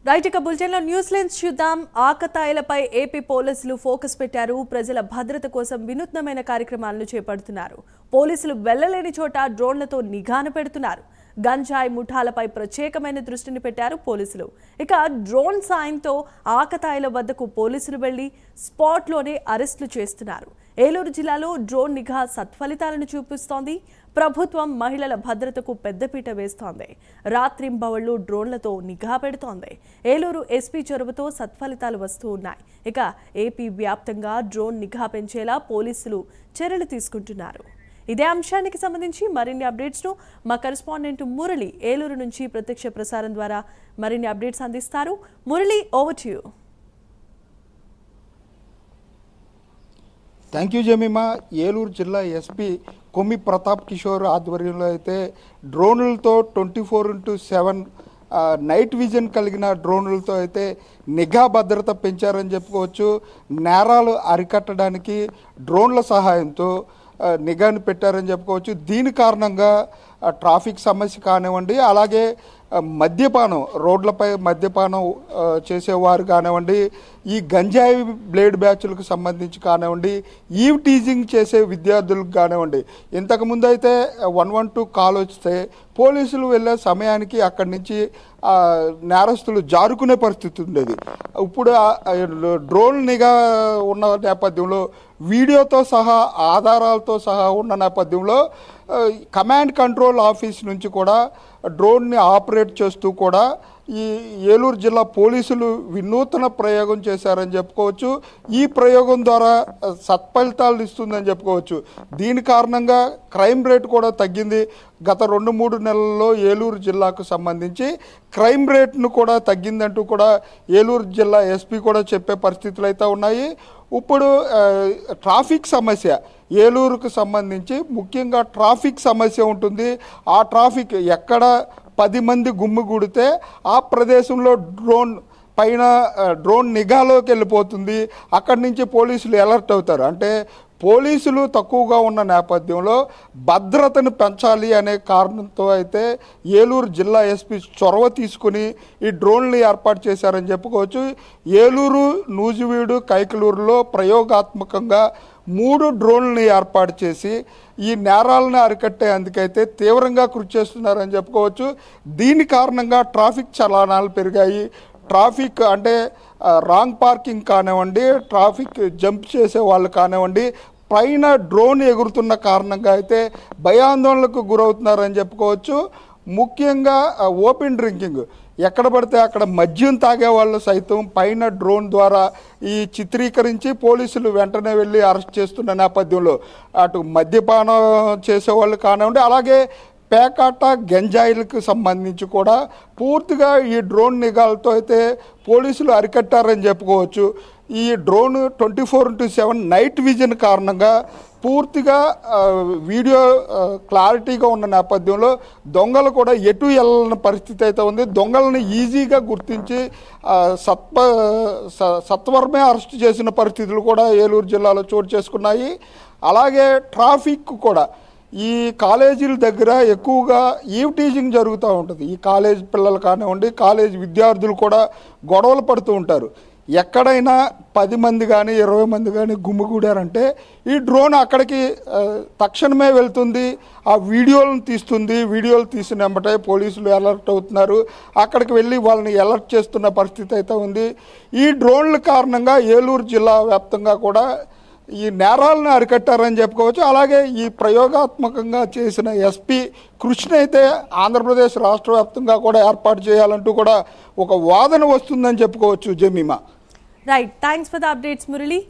Right ఇక బులెటిన్లో news lens చూద్దాం. ఆకతాయిలపై ఏపీ పోలీసులు ఫోకస్ పెట్టారు. ప్రజల భద్రత కోసం వినూత్నమైన కార్యక్రమాలను చేపడుతున్నారు. పోలీసులు వెళ్లలేని చోట డ్రోన్లతో నిఘాను పెడుతున్నారు. గంజాయి ముఠాలపై ప్రత్యేకమైన దృష్టిని పెట్టారు పోలీసులు. ఇక డ్రోన్ సాయంతో ఆకతాయిల వద్దకు పోలీసులు వెళ్లి స్పాట్లోనే అరెస్టులు చేస్తున్నారు. ఏలూరు జిల్లాలో డ్రోన్ నిఘా సత్ఫలితాలను చూపిస్తోంది. ప్రభుత్వం మహిళల భద్రతకు పెద్దపీట వేస్తోంది. రాత్రింబవళ్లు డ్రోన్లతో నిఘా పెడుతోంది. ఏలూరు ఎస్పీ చొరవతో సత్ఫలితాలు వస్తూ ఉన్నాయి. ఇక ఏపీ వ్యాప్తంగా డ్రోన్ నిఘా పెంచేలా పోలీసులు చర్యలు తీసుకుంటున్నారు. ఇదే అంశానికి సంబంధించి మరిన్ని అప్డేట్స్ను మా కరెస్పాండెంట్ మురళి ఏలూరు నుంచి ప్రత్యక్ష ప్రసారం ద్వారా మరిన్ని అప్డేట్స్ అందిస్తారు. Murali, over to you. Thank you Jemimah. Eluru జిల్లా ఎస్పీ కొమ్మి ప్రతాప్ కిషోర్ ఆధ్వర్యంలో అయితే డ్రోన్లతో 24/7 నైట్ విజన్ కలిగిన డ్రోన్లతో అయితే నిఘా భద్రత పెంచారని చెప్పుకోవచ్చు. నేరాలు అరికట్టడానికి డ్రోన్ల సహాయంతో నిఘాను పెట్టారని చెప్పుకోవచ్చు. దీని కారణంగా ట్రాఫిక్ సమస్య కానివ్వండి, అలాగే మద్యపానం, రోడ్లపై మద్యపానం చేసేవారు కానివ్వండి, ఈ గంజాయి బ్లేడ్ బ్యాచ్లకు సంబంధించి కానివ్వండి, ఈవ్ టీజింగ్ చేసే విద్యార్థులకు కానివ్వండి, ఇంతకుముందు అయితే 112 కాల్ వస్తే పోలీసులు వెళ్ళే సమయానికి అక్కడి నుంచి నేరస్తులు జారుకునే పరిస్థితి ఉండేది. ఇప్పుడు డ్రోన్ నిఘా ఉన్న నేపథ్యంలో, వీడియోతో సహా ఆధారాలతో సహా ఉన్న నేపథ్యంలో కమాండ్ కంట్రోల్ ఆఫీస్ నుంచి కూడా డ్రోన్ని ఆపరేట్ చేస్తూ కూడా ఈ ఏలూరు జిల్లా పోలీసులు వినూత్న ప్రయోగం చేశారని చెప్పుకోవచ్చు. ఈ ప్రయోగం ద్వారా సత్ఫలితాలు ఇస్తుందని చెప్పుకోవచ్చు. దీని కారణంగా క్రైమ్ రేట్ కూడా తగ్గింది. గత 2-3 నెలల్లో ఏలూరు జిల్లాకు సంబంధించి క్రైమ్ రేట్ను కూడా తగ్గిందంటూ కూడా ఏలూరు జిల్లా ఎస్పీ కూడా చెప్పే పరిస్థితులు అయితే ఉన్నాయి. ఇప్పుడు ట్రాఫిక్ సమస్య, ఏలూరుకు సంబంధించి ముఖ్యంగా ట్రాఫిక్ సమస్య ఉంటుంది. ఆ ట్రాఫిక్ ఎక్కడ 10 మంది గుమ్మిగూడితే ఆ ప్రదేశంలో డ్రోన్ నిఘాలోకి వెళ్ళిపోతుంది. అక్కడి నుంచి పోలీసులు అలర్ట్ అవుతారు. అంటే పోలీసులు తక్కువగా ఉన్న నేపథ్యంలో భద్రతను పెంచాలి అనే కారణంతో అయితే ఏలూరు జిల్లా ఎస్పీ చొరవ తీసుకుని ఈ డ్రోన్లు ఏర్పాటు చేశారని చెప్పుకోవచ్చు. ఏలూరు, నూజివీడు, కైకలూరులో ప్రయోగాత్మకంగా 3 డ్రోన్లను ఏర్పాటు చేసి ఈ నేరాలను అరికట్టే అందుకైతే తీవ్రంగా కృషి చేస్తున్నారని చెప్పుకోవచ్చు. దీని కారణంగా ట్రాఫిక్ చలానాలు పెరిగాయి. ట్రాఫిక్ అంటే రాంగ్ పార్కింగ్ కానివ్వండి, ట్రాఫిక్ జంప్ చేసే వాళ్ళు కానివ్వండి, పైన డ్రోన్ ఎగురుతున్న కారణంగా అయితే భయాందోళనకు గురవుతున్నారని చెప్పుకోవచ్చు. ముఖ్యంగా ఓపెన్ డ్రింకింగ్, ఎక్కడ పడితే అక్కడ మద్యం తాగే వాళ్ళు సైతం పైన డ్రోన్ ద్వారా ఈ చిత్రీకరించి పోలీసులు వెంటనే వెళ్ళి అరెస్ట్ చేస్తున్న నేపథ్యంలో అటు మద్యపానం చేసేవాళ్ళు కానివ్వండి, అలాగే పేకాట, గంజాయిలకు సంబంధించి కూడా పూర్తిగా ఈ డ్రోన్ నిఘాలతో అయితే పోలీసులు అరికట్టారని చెప్పుకోవచ్చు. ఈ డ్రోన్ 24/7 నైట్ విజన్ కారణంగా పూర్తిగా వీడియో క్లారిటీగా ఉన్న నేపథ్యంలో దొంగలు కూడా ఎటు వెళ్ళని పరిస్థితి అయితే ఉంది. దొంగలను ఈజీగా గుర్తించి సత్వరమే అరెస్ట్ చేసిన పరిస్థితులు కూడా ఏలూరు జిల్లాలో చోటు చేసుకున్నాయి. అలాగే ట్రాఫిక్ కూడా ఈ కాలేజీల దగ్గర ఎక్కువగా ఈవ్ టీజింగ్ జరుగుతూ ఉంటుంది. ఈ కాలేజ్ పిల్లలు కానివ్వండి, కాలేజ్ విద్యార్థులు కూడా గొడవలు పడుతూ ఉంటారు. ఎక్కడైనా 10 మంది కానీ 20 మంది కానీ గుమ్మిగూడారంటే ఈ డ్రోన్ అక్కడికి తక్షణమే వెళ్తుంది, ఆ వీడియోలను తీస్తుంది. వీడియోలు తీసిన వెంబటే పోలీసులు అలర్ట్ అవుతున్నారు. అక్కడికి వెళ్ళి వాళ్ళని అలర్ట్ చేస్తున్న పరిస్థితి అయితే ఉంది. ఈ డ్రోన్ల కారణంగా ఏలూరు జిల్లా వ్యాప్తంగా కూడా ఈ నేరాలను అరికట్టారని చెప్పుకోవచ్చు. అలాగే ఈ ప్రయోగాత్మకంగా చేసిన ఎస్పీ కృషిని అయితే ఆంధ్రప్రదేశ్ రాష్ట్ర వ్యాప్తంగా కూడా ఏర్పాటు చేయాలంటూ కూడా ఒక వాదన వస్తుందని చెప్పుకోవచ్చు. Jemimah, right, thanks for the updates Murali.